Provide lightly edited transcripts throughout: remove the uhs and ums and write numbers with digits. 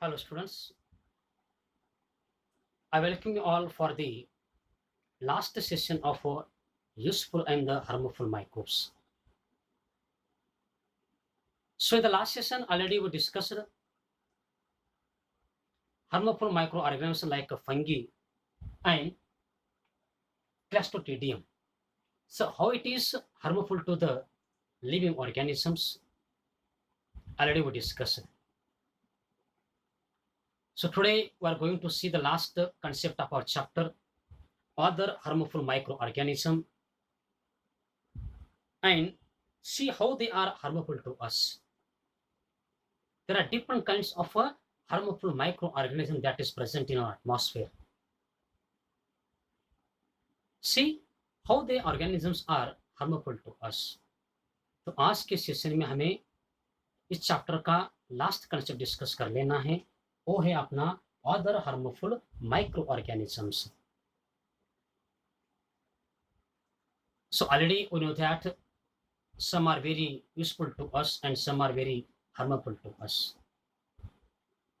Hello students, I welcome you all for the last session of useful and the harmful microbes. So in the last session already we discussed harmful microorganisms like fungi and Clostridium. So how it is harmful to the living organisms already we discussed. So today we are going to see the last concept of our chapter, other harmful microorganism, and see how they are harmful to us. There are different kinds of harmful microorganism that is present in our atmosphere. See how the organisms are harmful to us. तो आज के session में हमें इस chapter का last concept discuss कर लेना है, वो है अपना other harmful micro organisms. So already we know that some are very useful to us and some are very harmful to us.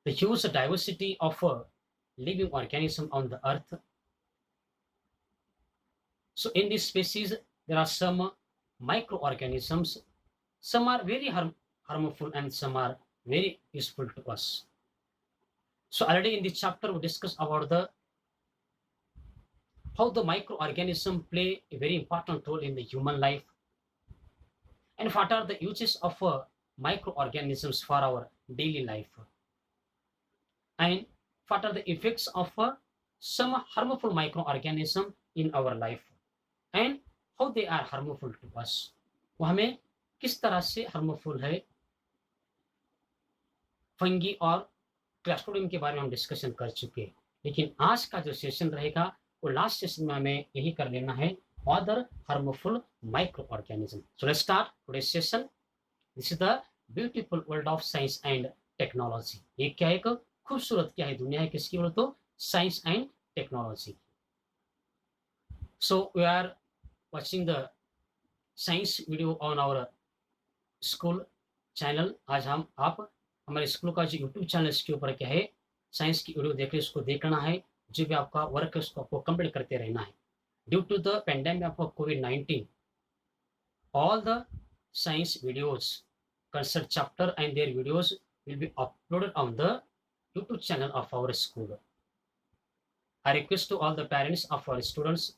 The huge diversity of living organism on the earth. So in this species, there are some microorganisms. Some are very harmful and some are very useful to us. So already in this chapter, we discussed about how the microorganism play a very important role in the human life, and what are the uses of microorganisms for our daily life, and what are the effects of some harmful microorganism in our life, and how they are harmful to us. वो हमें किस तरह से harmful है. Fungi और क्लास्ट्रोडियम के बारे में हम डिस्कशन कर चुके हैं, लेकिन आज का जो सेशन रहेगा वो लास्ट सेशन में हमें यही कर लेना है, other harmful micro organism. So let's start today's session. This is the beautiful world of science and technology. ये क्या है, एक खूबसूरत क्या है दुनिया है, किसकी बोलो तो science and technology. So we are watching the science video on our school channel. आज आप हमारे स्कूल का जो यूट्यूब चैनल इसके ऊपर क्या है, साइंस की वीडियो देख रहे, इसको देखना है. जो भी आपका वर्क है उसको आपको कंप्लीट करते रहना है. Due to the pandemic of COVID-19, all the science videos, concept chapter and their videos will be uploaded on the YouTube channel of our school. I request to all the parents of our students,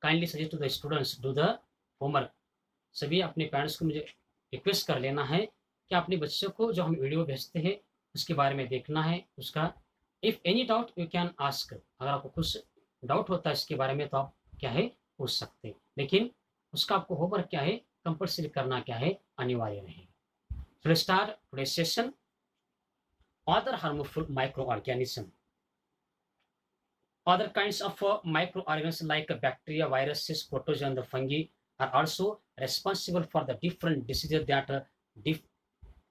kindly suggest to the students do the homework. सभी अपने parents को मुझे request कर लेना है कि अपने बच्चों को जो हम वीडियो भेजते हैं उसके बारे में देखना है. उसका if any doubt you can ask. अगर आपको कुछ डाउट होता है इसके बारे में तो आप क्या है पूछ सकते हैं, लेकिन उसका आपको होमवर्क क्या है कंपल्सरी करना क्या है अनिवार्य रहेगा. So let's start today's session, other harmful micro organism. Other kinds of microorganisms like bacteria, viruses, protozoa, and the fungi are also responsible for the different diseases that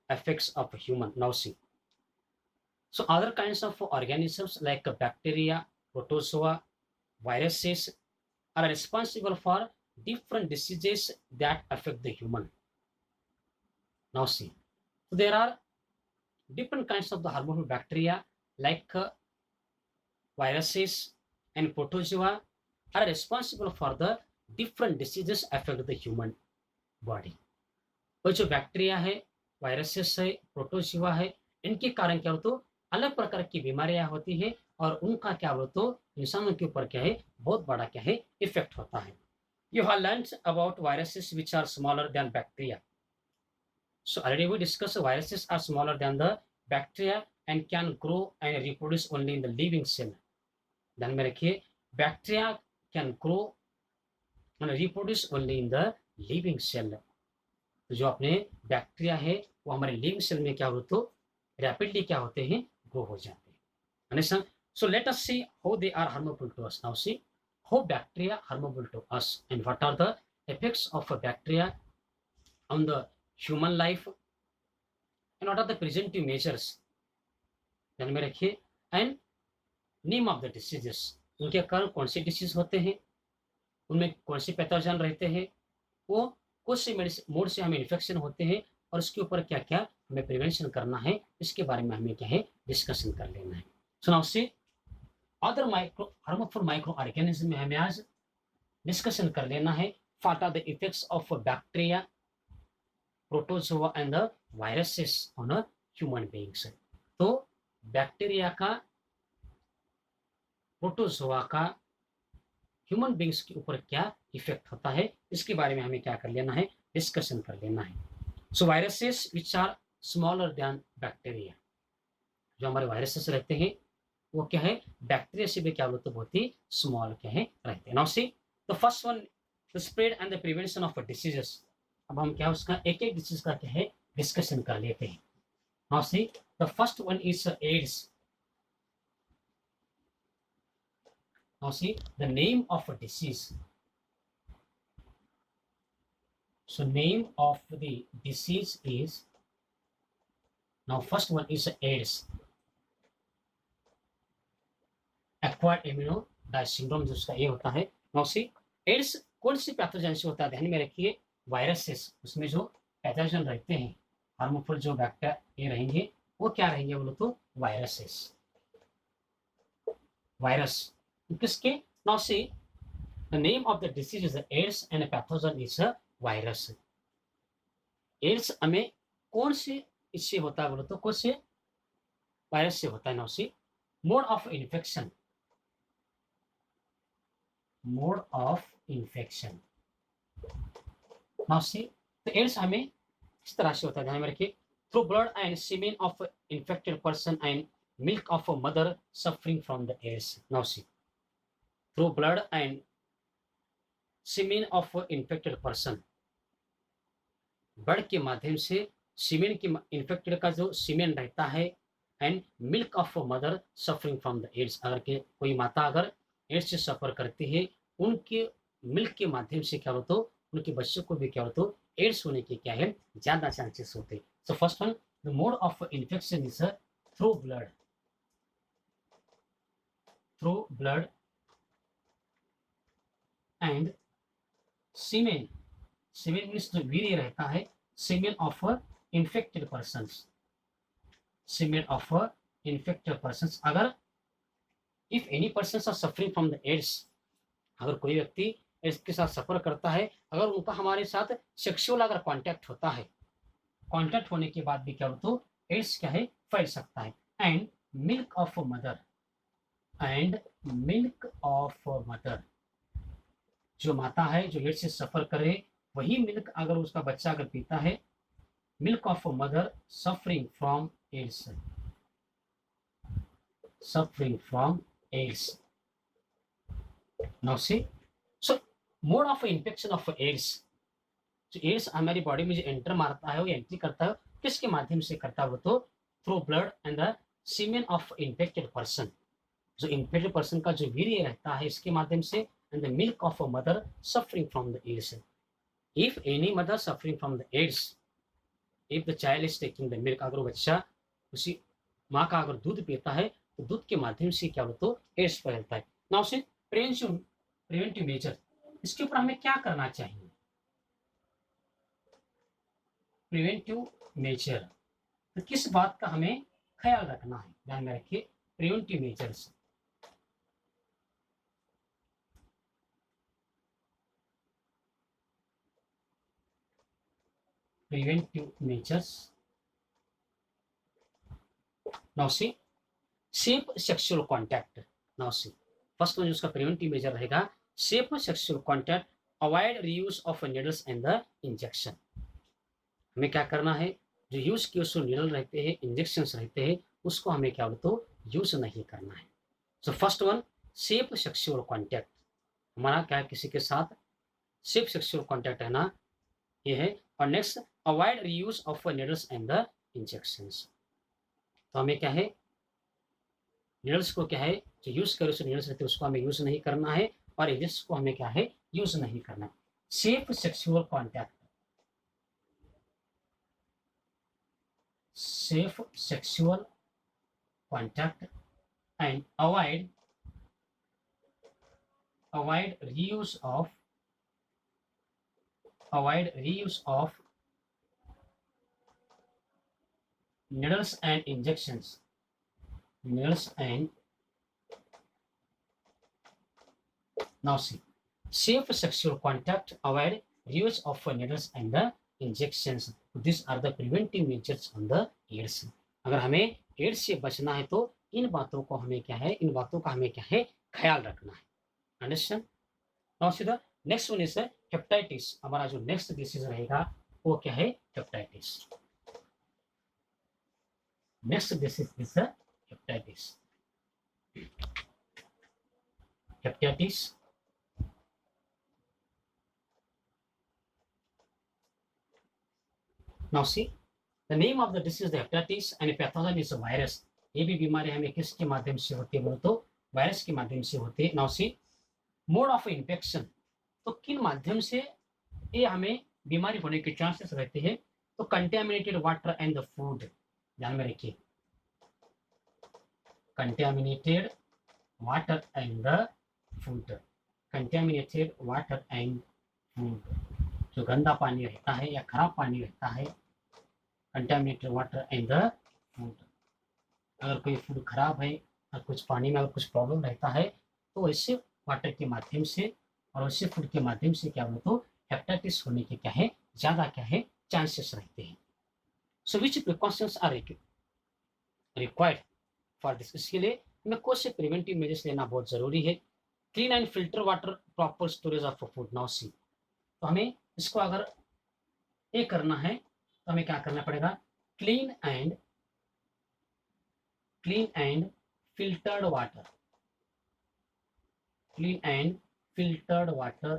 affects of human. Now see. So other kinds of organisms like bacteria, protozoa, viruses are responsible for different diseases that affect the human. Now see. So there are different kinds of the harmful bacteria like viruses and protozoa are responsible for the different diseases affect the human body. और जो bacteria है, viruses है, protozoa है, इनके कारण क्या हो तो अलग प्रकार की बीमारियां होती है और उनका क्या हो तो इंसानों के ऊपर क्या है बहुत बड़ा क्या है इफेक्ट होता है. You have learned about viruses which are smaller than bacteria. So already we discussed viruses are smaller than the bacteria and can grow and reproduce only in the living cell. ध्यान में रखिए, bacteria can grow and reproduce only in the living cell. तो जो अपने bacteria है वो हमारे living cell में क्या हो तो रैपिडली क्या होते हैं ग्रो हो जाते हैं. Understand. So let us see how they are harmful to us. Now see how bacteria harmful to us and what are the effects of a bacteria on the human life and what are the preventive measures. ध्यान में रखिए. And name of the diseases, उनके कारण कौन से disease होते हैं, उनमें कौन से पैथोजन रहते हैं, वो कौन से मोड से हमें इन्फेक्शन होते हैं और उसके ऊपर क्या क्या हमें प्रिवेंशन करना है, इसके बारे में हमें क्या है डिस्कशन कर लेना है। So now see other micro harmful micro organism में हमें आज डिस्कशन कर लेना है what are the effects of bacteria, protozoa and the viruses on human beings. तो बैक्टीरिया का, प्रोटोजोआ का ह्यूमन बींग्स के ऊपर क्या इफेक्ट होता है, इसके बारे में हमें क्या कर लेना है डिस्कशन कर लेना है। So viruses which are smaller than bacteria, जो हमारे वायरसेस रहते हैं वो क्या है बैक्टीरिया से भी क्या बोलते बहुत ही स्मॉल क्या है रहते हैं। Now see the first one the spread and the prevention of diseases. अब हम क्या उसका एक एक डिसीज का क्या है डिस्कशन कर लेते हैं। Now see the first one is AIDS. Now see the name of a disease. So name of the disease is, now first one is AIDS, acquired immunodeficiency syndrome जिसका ये होता है। Now see AIDS कौन सी pathogen से होता है, ध्यान में रखिए वायरसेस, उसमें जो पैथोजन रहते हैं हार्मफुल जो बैक्टीरिया ये रहेंगे वो क्या रहेंगे बोलो तो वायरसेस, वायरस किसके। Now see the name of the disease is AIDS and pathogen is a virus. AIDS हमें कौन से इससे होता है बोलो तो कौन से वायरस से होता है। Now see mode of infection, mode of infection. Now see तो एड्स हमें इस तरह से होता है, ध्यान में रखिए through blood and semen of infected person and milk of a mother suffering from the AIDS. Now see through blood and semen of infected person, blood के माध्यम से सीमेन की इन्फेक्टेड का जो सीमेन रहता है and milk of mother suffering from the AIDS, अगर के कोई माता अगर एड्स से सफर करती है उनके मिल्क के माध्यम से क्या हो तो उनके बच्चों को भी क्या हो तो एड्स होने के क्या है ज्यादा चांसेस होते हैं। So first one the mode of infection is through blood, through blood and semen, semen means जो वीर्य रहता है semen of infected person, semen of infected person. अगर if any person are suffering from the AIDS, अगर कोई व्यक्ति ads के साथ सफर करता है, अगर उनका हमारे साथ सेक्सुअल अगर कांटेक्ट होता है, कांटेक्ट होने के बाद भी क्या हो तो एड्स क्या है फैल सकता है। And milk of mother, and milk of mother, जो माता है जो एड्स से सफर करे वही मिल्क अगर उसका बच्चा अगर पीता है, milk of mother suffering from AIDS, suffering from AIDS. Now see so mode of infection of AIDS, जो एड्स हमारी बॉडी में जो एंटर मारता है वो एंट्री करता है किसके माध्यम से करता है वो तो through blood and the semen of infected person, जो इन्फेक्टेड पर्सन का जो वीर्य रहता है इसके माध्यम से and the milk of a mother suffering from the AIDS. If any mother suffering from the AIDS, if the child is taking the milk, अगर बच्चा उसी माँ का अगर दूध पीता है तो दूध के माध्यम से क्या होता है एड्स फैलता है। नाउ से प्रिवेंटिव मेजर, इसके ऊपर हमें क्या करना चाहिए। प्रिवेंटिव मेजर तो किस बात का हमें ख्याल रखना है, ध्यान में रखिए preventive measures. preventive measures. Now see safe sexual contact. Now see first one जिसका preventive measure रहेगा safe sexual contact, avoid reuse of needles and the injection. हमें क्या करना है, जो यूज किए उसको नीडल रहते हैं इंजेक्शंस रहते हैं उसको हमें क्या बोलते हो यूज नहीं करना है। सो first one safe sexual contact, हमारा क्या है किसी के साथ सेफ सेक्सुअल कॉन्टैक्ट है ना ये है। और next avoid reuse of needles and the injections, तो हमें क्या है नीडल्स को क्या है जो यूज करे उसको नीडल्स रहते हैं उसको हमें यूज नहीं करना है और इंजेक्शन को हमें क्या है यूज नहीं करना। Safe sexual contact, safe sexual contact and avoid reuse of needles and injections, needles and now see safe sexual contact, avoid use of needles and the injections. These are the preventive measures on the AIDS. अगर हमें ads से बचना है तो इन बातों को हमें क्या है, इन बातों का हमें क्या है, ख्याल रखना है. Understand. Now see the next one is hepatitis. हमारा जो नेक्स्ट डिसीज रहेगा वो क्या है, hepatitis. Next disease is hepatitis. Hepatitis now see the name of the disease the hepatitis and pathogen is a virus. ये भी बीमारी हमें किसके माध्यम से होती है बोलो तो वायरस के माध्यम से होती है. now see mode of infection, तो किन माध्यम से ये हमें बीमारी होने के चांसेस रहते हैं. तो contaminated water and the food, ध्यान में रखिए, contaminated water and the food, contaminated water and food, जो गंदा पानी रहता है या खराब पानी रहता है, contaminated water and the food. अगर कोई फूड खराब है और कुछ पानी में अगर कुछ प्रॉब्लम रहता है तो ऐसे वाटर के माध्यम से और ऐसे फूड के माध्यम से क्या बोलो तो हेपेटाइटिस होने के क्या है, ज़्यादा क्या है, चांसेस रहते हैं. So which precautions are required for this. इसके लिए हमें कौन से प्रिवेंटिव मेजर्स लेना बहुत ज़रूरी है. Clean and filter water, proper storage of food. Now see, तो हमें इसको अगर ये करना है तो हमें क्या करना पड़ेगा, clean and filtered water, clean and filtered water,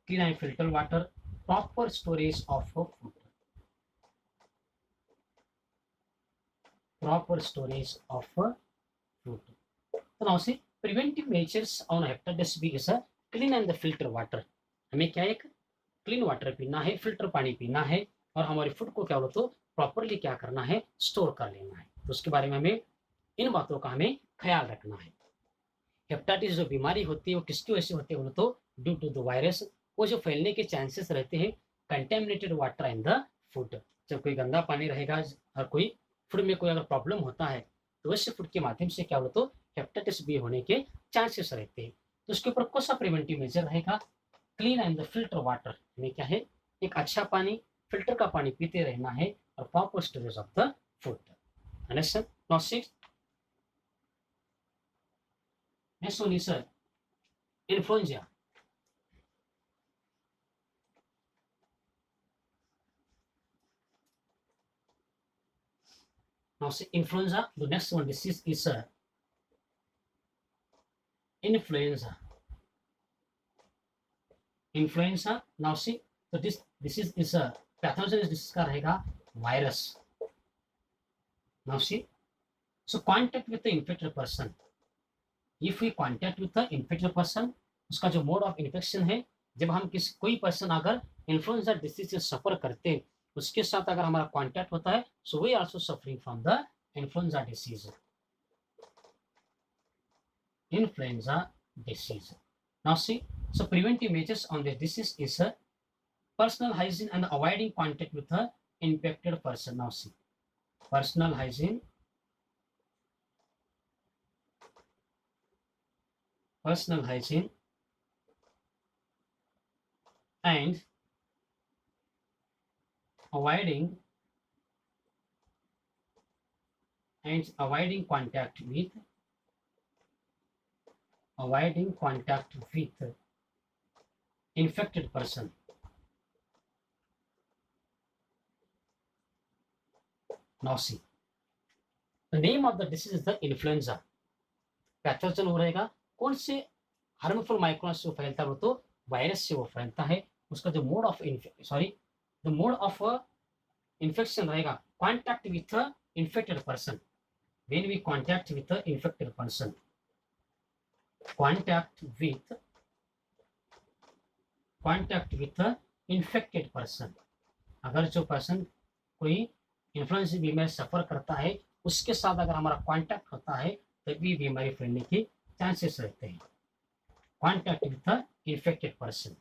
clean and filtered water, proper storage of food, proper storage of food. तो now say preventive measures on hepatitis B is clean and the filter water. हमें क्या, एक clean water पीना है, filter पानी पीना है और हमारे फूड को क्या बोलो तो प्रॉपरली क्या करना है, स्टोर कर लेना है. तो उसके बारे में हमें इन बातों का हमें ख्याल रखना है. हेपेटाइटिस जो बीमारी होती है वो किसकी वजह से होती है बोलो तो ड्यू टू द वायरस. वो जो फैलने के चांसेस रहते हैं contaminated water in the food. जब कोई गंदा पानी रहेगा और कोई फूड में कोई अगर प्रॉब्लम होता है तो वैसे फूड के माध्यम से क्या बोलो तो हेपेटाइटिस बी होने के चांसेस रहते हैं. तो उसके ऊपर कौन सा प्रिवेंटिव मेजर रहेगा, clean and the filter water. हमें क्या है, एक अच्छा पानी, फिल्टर का पानी पीते रहना है और proper storage of the food. Understand. Now six, next one is influenza. Now see influenza, the next one disease is influenza. Influenza. Now see, so this disease is a pathogen disease का रहेगा virus. Now see, so contact with the infected person. If we contact with the infected person, उसका जो mode of infection है, जब हम कोई person अगर influenza disease से सफर करते हैं उसके साथ अगर हमारा कांटेक्ट होता है, so we also suffering from the influenza disease. Influenza disease. Now see, so preventive measures on this disease is personal hygiene and avoiding contact with the infected person. Now see, personal hygiene, and avoiding contact with infected person. Now see, the name of the disease is the influenza. Pathogen हो रहेगा कौन से harmful micron से वो फैलता है, तो virus से वो फैलता है. उसका जो mode of the mode of infection रहेगा contact with infected person. When we contact with infected person, contact with infected person. अगर जो पर्सन कोई इन्फ्लुएंजा बीमारी सफर करता है उसके साथ अगर हमारा कॉन्टैक्ट होता है तभी बीमारी फैलने के चांसेस रहते हैं. Contact with infected person.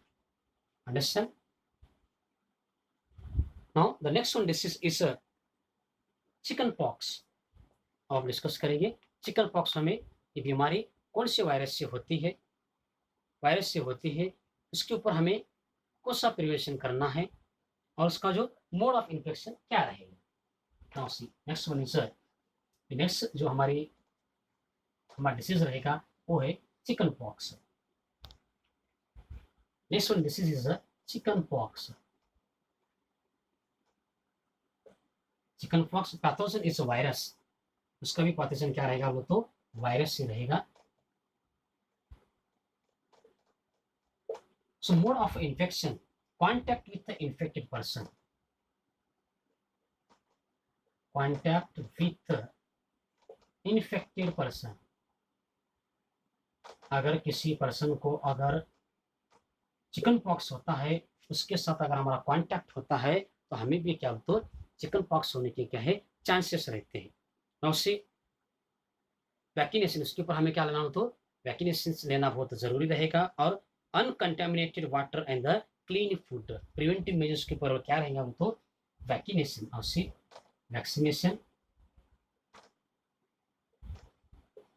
Understand. Now the next one disease is chicken pox अब डिस्कस करेंगे। चिकन पॉक्स हमें ये बीमारी कौन से वायरस से होती है, उसके ऊपर हमें कौन सा प्रिवेंशन करना है और उसका जो मोड ऑफ इन्फेक्शन क्या रहेगा। Now see next one is next जो हमारा डिसीज रहेगा वो है chicken pox. Next one disease is chicken pox. Chicken pox pathogen is virus, उसका भी पैथोजन क्या रहेगा, वो तो वायरस से रहेगा। So mode of infection, contact with the infected person. Contact with the infected person. अगर किसी पर्सन को अगर चिकन पॉक्स होता है, उसके साथ अगर हमारा कांटेक्ट होता है तो हमें भी क्या तो चिकन पॉक्स होने के क्या है चांसेस रहते हैं। ना उससे वैक्सीनेशन, उसके ऊपर हमें क्या लेना हो तो वैक्सीनेशन लेना बहुत जरूरी रहेगा। और uncontaminated water and the clean food, preventive measures के ऊपर क्या रहेगा वो तो वैक्सीनेशन और vaccination.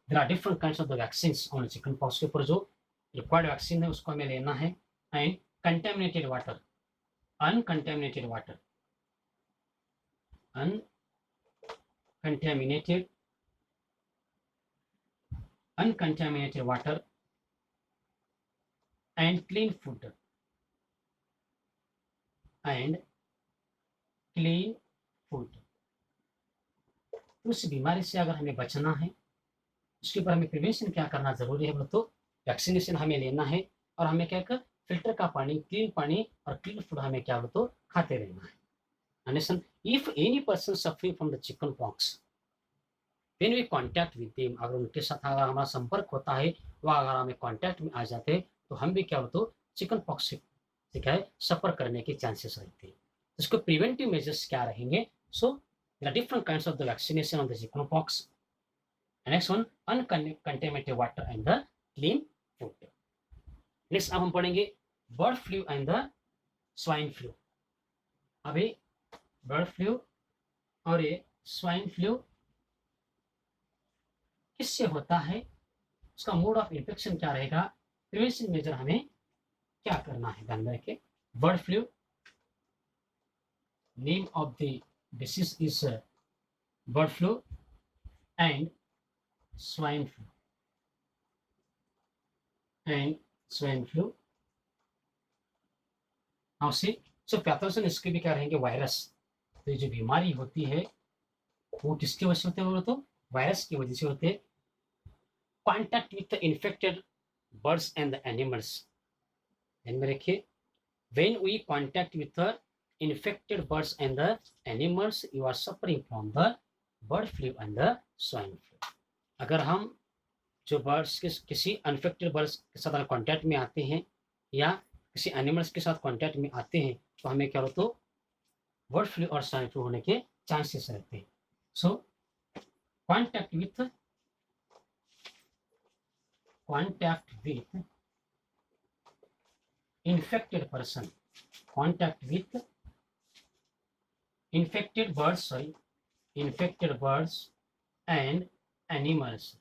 There are different kinds of the vaccines on chicken pox के ऊपर जो रिक्वायर्ड वैक्सीन है उसको हमें लेना है। And contaminated water, uncontaminated water, uncontaminated water and clean food उस बीमारी से अगर हमें बचना है उसके ऊपर हमें प्रिवेंशन क्या करना जरूरी है, वो तो वैक्सीनेशन हमें लेना है। और हमें क्या कर फिल्टर का पानी, क्लीन पानी और क्लीन फूड हमें क्या हो तो खाते रहना है। Understand? If any person suffering from the chicken pox, when we contact with them, अगर उनके साथ अगर हमारा संपर्क होता है, वह अगर हमें कांटेक्ट में आ जाते हैं तो हम भी क्या हो तो चिकन पॉक्स से क्या है सफर करने के चांसेस रहते हैं। इसको प्रिवेंटिव मेजर्स क्या रहेंगे? So there are different kinds of the vaccination of the chicken pox. Next one uncontaminated water and the clean food. Next अब हम पढ़ेंगे bird flu and the swine flu. अभी बर्ड फ्लू और ये swine flu किससे होता है, उसका मोड ऑफ इन्फेक्शन क्या रहेगा, प्रिवेंशन मेजर हमें क्या करना है ध्यान रखें। Bird flu, name of the disease is bird flu and swine flu now see so pathogen इसके भी क्या रहेंगे वायरस। तो ये जो बीमारी होती है वो किसकी वजह से होते हैं, वो तो वायरस की वजह से होते हैं। Contact with the infected birds and the animals, ध्यान में रखिए when we contact with the infected birds and the animals you are suffering from the bird flu and the swine flu. अगर हम जो बर्ड्स के किसी अनफेक्टेड बर्ड्स के साथ कॉन्टैक्ट में आते हैं या किसी एनिमल्स के साथ कॉन्टैक्ट में आते हैं तो हमें क्या हो तो बर्ड फ्लू और स्वाइन फ्लू होने के चांसेस रहते हैं। सो contact with infected person, contact with infected birds and animals।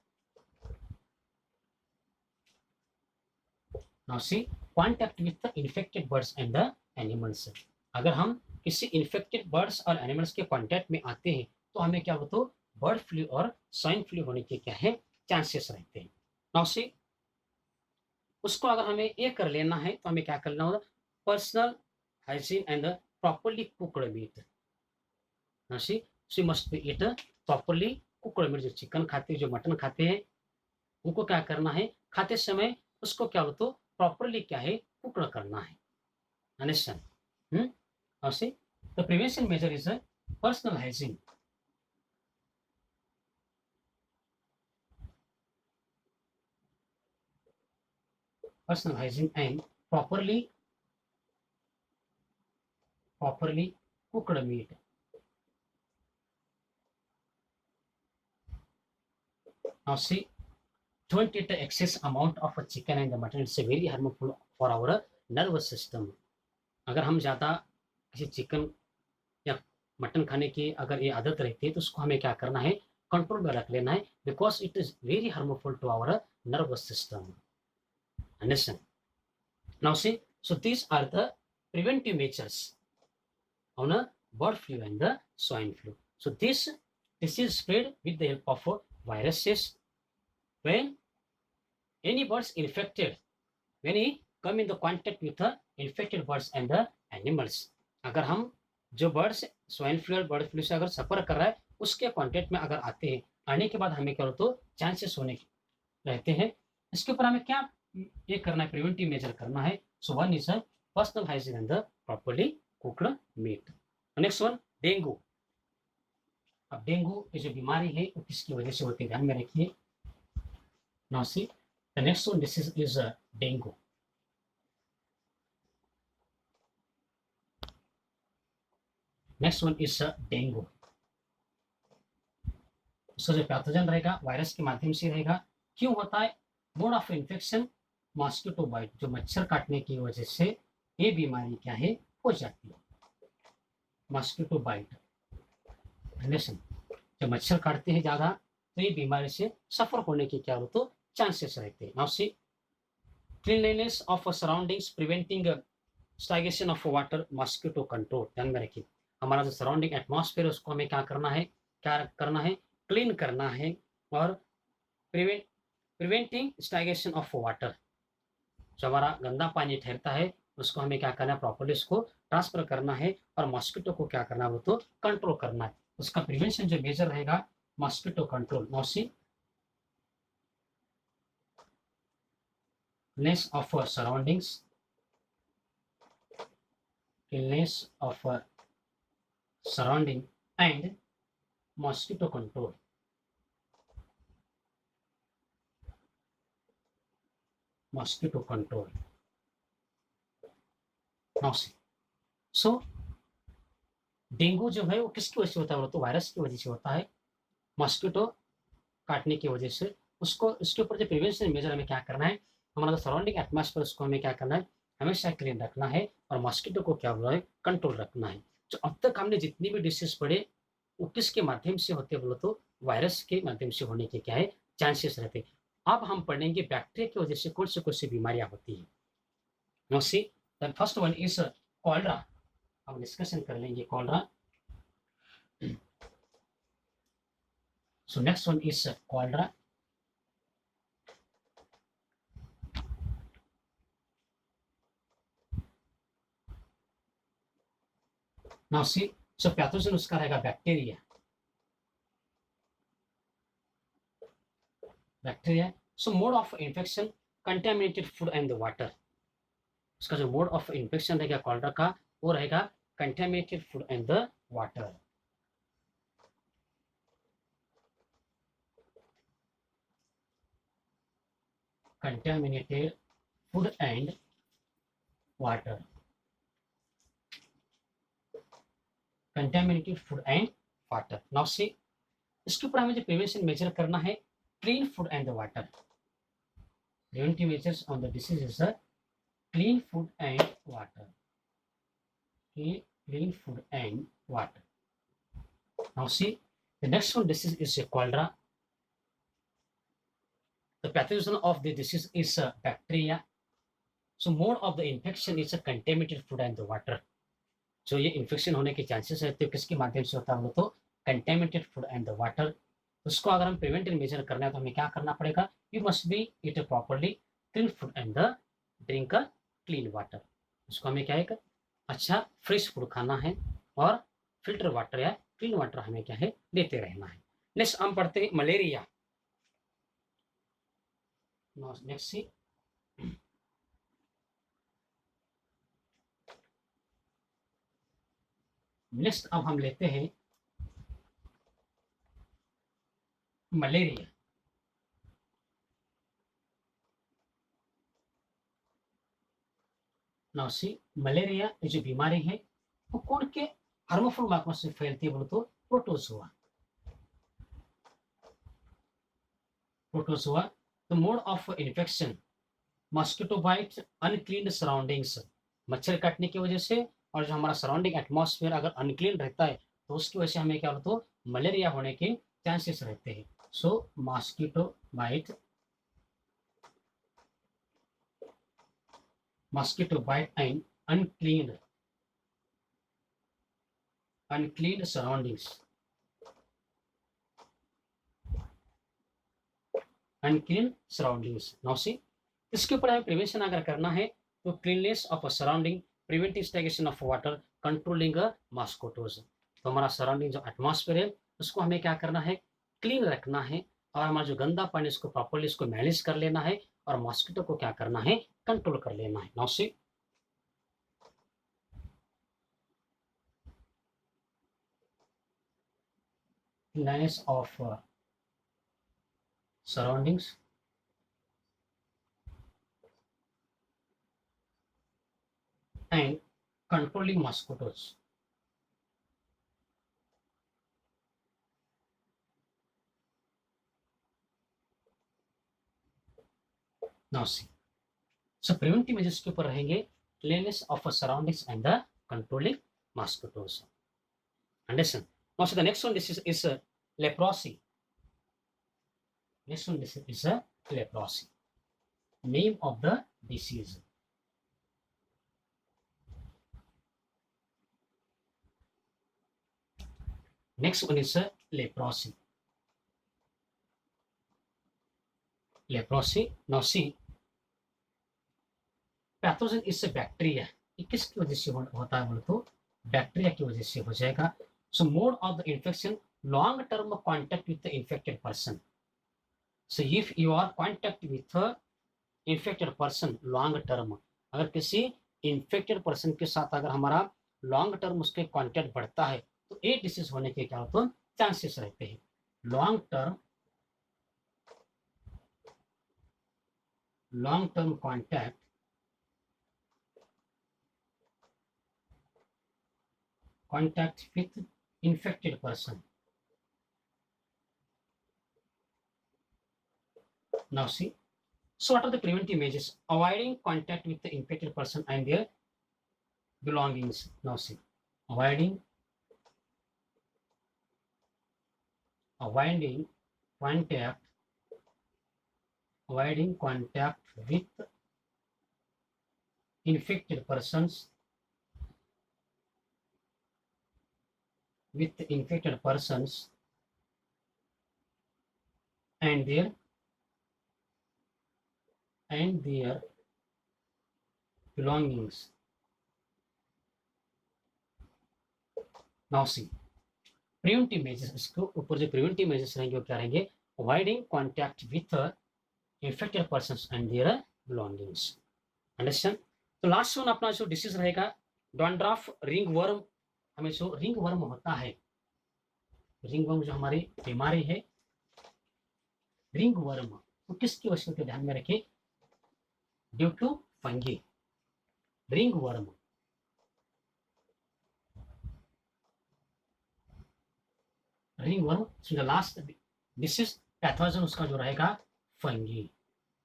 now see contact with the infected birds and the animals। अगर हम किसी इन्फेक्टेड बर्ड्स और एनिमल्स के कांटेक्ट में आते हैं तो हमें क्या हो तो बर्ड फ्लू और स्वाइन फ्लू होने के क्या है चांसेस रहते हैं। नाउ सी उसको अगर हमें ये कर लेना है तो हमें क्या करना होगा, personal hygiene and properly cooked meet. Now see she must be eat properly cooked meet. जो चिकन खाते हैं, जो मटन खाते हैं, उनको क्या करना है खाते समय उसको क्या हो तो प्रॉपर्ली क्या है कुक्ड करना है। Understand? Now see the prevention measure is personal hygiene. Personal hygiene and properly cooked meat। now see don't eat the excess amount of a chicken and the mutton, it's a very harmful for our nervous system। अगर हम ज़्यादा किसी chicken या mutton खाने की अगर ये आदत रहती है तो उसको हमें क्या करना है, कंट्रोल में रख लेना है, because it is very harmful to our nervous system. Understand? Now see, so these are the preventive measures on a bird flu and the swine flu. So this disease spread with the help of viruses. When any birds infected, when he come in the contact with the infected birds and the animals, अगर हम जो birds swine flu और bird flu से अगर सफर कर रहा है उसके कांटेक्ट में अगर आते हैं, आने के बाद हमें क्या होता है, चांसेस होने के रहते हैं। इसके ऊपर हमें क्या ये करना है, प्रिवेंटिव मेजर करना है। So one is a personal hygiene and the properly cooked meet. Next one, dengue. अब डेंगू की जो बीमारी है वो किसकी वजह से होती है, ध्यान में रखिए। Now see, the next one this is dengue. Next one is dengue. उसका जो पैथोजन रहेगा वायरस के माध्यम से रहेगा। क्यों होता है? Mode of infection mosquito bite, जो मच्छर काटने की वजह से ये बीमारी क्या है, हो जाती है, मॉस्किटो बाइट। जब मच्छर काटते हैं ज्यादा तो ये बीमारी से सफर होने के क्या हो तो चांसेस रहते हैं। Now see, cleanliness of surroundings preventing stagnation of water, mosquito control. ध्यान में रखिए, हमारा जो सराउंडिंग एटमॉस्फेयर उसको हमें क्या करना है, क्लीन करना है, और प्रिवेंटिंग स्टाइगेशन ऑफ वाटर, जो हमारा गंदा पानी ठहरता है उसको हमें क्या करना है, प्रॉपर्ली उसको ट्रांसफर करना है, और मॉस्किटो को क्या करना है, वो तो कंट्रोल करना है। उसका प्रिवेंशन जो मेजर रहेगा, mosquito control. Mossiness of surroundings, cleanliness of surrounding and mosquito control. Mosquito control. Now see, so dengue जो है वो किसकी वजह से होता है, वो तो वायरस की वजह से होता है, मॉस्किटो काटने की वजह से। उसको इसके ऊपर जो प्रिवेंशन मेजर हमें क्या करना है, हमारा जो सराउंडिंग एटमॉस्फेयर उसको हमें क्या करना है, हमेशा क्लीन रखना है, और मॉस्किटो को क्या बोला है, कंट्रोल रखना है। जो अब तक हमने जितनी भी डिसीज पढ़े वो किसके माध्यम से होते बोलो तो वायरस के माध्यम से होने के क्या है, चांसेस रहते हैं। अब हम पढ़ेंगे बैक्टीरिया की वजह से कौन सी बीमारियां होती है। Now see, the first one is cholera. हम डिस्कशन कर लेंगे cholera. So next one is cholera. Now see, so pathogen उसका रहेगा bacteria. Bacteria. So mode of infection contaminated food and the water. उसका जो मोड ऑफ इन्फेक्शन रहेगा cholera का, वो रहेगा contaminated food and the water. Contaminated food and water. Contaminated food and water. Now see, इसके ऊपर हमें जो प्रिवेंशन मेजर करना है, clean food and the water. Preventive measures on the disease is clean food and water. Clean food and water. Now see, the next one disease is cholera. The pathogen of the disease is bacteria. So mode of the infection is a contaminated food and the water. जो ये infection होने के chances रहते हैं किसके माध्यम से होता है, वो तो contaminated food and the water. उसको अगर हम प्रिवेंटिव मेजर करना है तो हमें क्या करना पड़ेगा, you must be eat properly clean food and the drink clean water. उसको हमें क्या है, अच्छा फ्रेश फूड खाना है, और फिल्टर वाटर या क्लीन वाटर हमें क्या है, लेते रहना है। नेक्स्ट हम पढ़ते हैं मलेरिया। नेक्स्ट सी, नेक्स्ट अब हम लेते हैं मलेरिया। नाउ सी, मलेरिया ये जो बीमारी है वो कौन के हार्मफुल मार्कों से फैलती है बोलो तो protozoa. Protozoa. The mode of infection mosquito bite, unclean surroundings, मच्छर काटने की वजह से, और जो हमारा सराउंडिंग एटमॉस्फेयर अगर अनक्लीन रहता है तो उसकी वजह से हमें क्या होता है, मलेरिया होने के चांसेस रहते हैं. So mosquito bite and uncleaned surroundings. Unclean surroundings. Now see, इसके ऊपर हमें प्रिवेंशन अगर करना है तो cleanness of surrounding, preventive stagnation of water, controlling mosquitoes. तो हमारा सराउंडिंग जो एटमॉस्फेयर है उसको हमें क्या करना है, क्लीन रखना है, और हमारा जो गंदा पानी इसको प्रॉपरली इसको मैनेज कर लेना है, और मॉस्किटो को क्या करना है, कंट्रोल कर लेना है. Now see, cleanness of surroundings and controlling mosquitoes. Now see, so preventive measures के ऊपर रहेंगे cleanliness of surroundings and the controlling mosquitoes. Understand? Now so the next one, this is leprosy. Next one, this is leprosy. Name of the disease. Next one is leprosy. Leprosy. Now see, pathogen इससे bacteria, ये किसकी वजह से होता है बोले तो bacteria की वजह से हो जाएगा. So mode of the infection, long term contact with the infected person. So if you are contact with infected person long term, अगर किसी इन्फेक्टेड पर्सन के साथ अगर हमारा लॉन्ग टर्म उसके कॉन्टैक्ट बढ़ता है तो ए डिसीज होने के क्या होते हैं, चांसेस रहते हैं. Long term contact with infected person. Now see, so what are the preventive measures? Avoiding contact with the infected person and their belongings. Now see, avoiding contact with infected persons and their belongings. Now see, preventive measures, इसको ऊपर जो preventive measures रहेंगे वो क्या रहेंगे, avoiding contact with infected persons and their belongings. Understand? तो last one अपना जो डिसीज रहेगा डॉन्ड्रॉफ रिंगवर्म. हमें जो रिंगवर्म होता है, रिंगवर्म जो हमारी बीमारी है रिंगवर्म, तो किसकी वजह से ध्यान में रखें, due to fungi. Ringworm, last disease pathogen उसका जो रहेगा फंगी.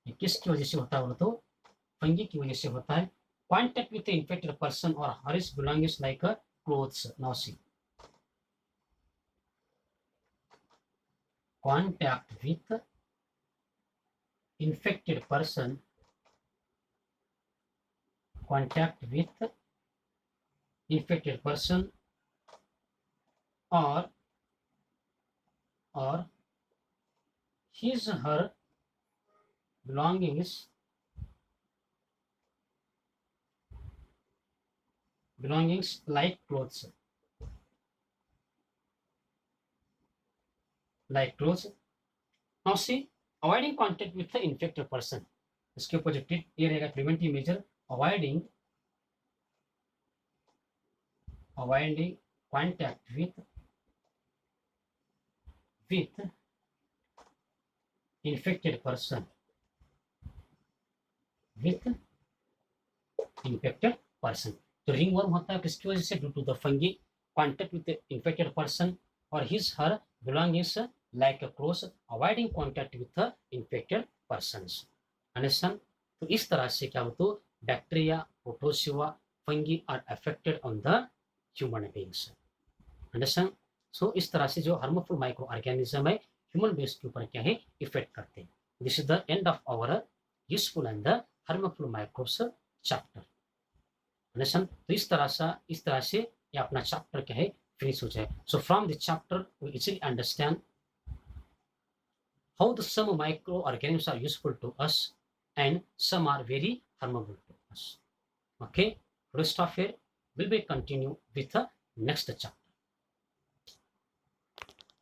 ये किसकी वजह से होता है तो फंगी की वजह से होता है. कॉन्टैक्ट विथ इन्फेक्टेड पर्सन और Haris belongings like clothes. Now see, contact with infected person or his her belongings like clothes. Now see, avoiding contact with the infected person, इसके ऊपर जो ये रहेगा preventive measure, avoiding contact with infected person तो ringworm होता है किसकी वजह से, due to the fungi. Contact with infected person और his her belongings like clothes, avoiding contact with infected persons. Understand? तो इस तरह से क्या होता, bacteria, protozoa, fungi are affected on the human beings. Understand? So इस तरह से जो हार्मफुल माइक्रो ऑर्गेनिज्म है ह्यूमन बेस के ऊपर क्या है इफेक्ट करते हैं. This is the end of our useful and the harmful microbes chapter. Understand? तो इस तरह से ये अपना चैप्टर क्या है फिनिश हो जाए. So from this chapter we easily understand how the some microorganisms are useful to us and some are very harmful to us. Okay, we'll stop here. We'll be continue with the next chapter.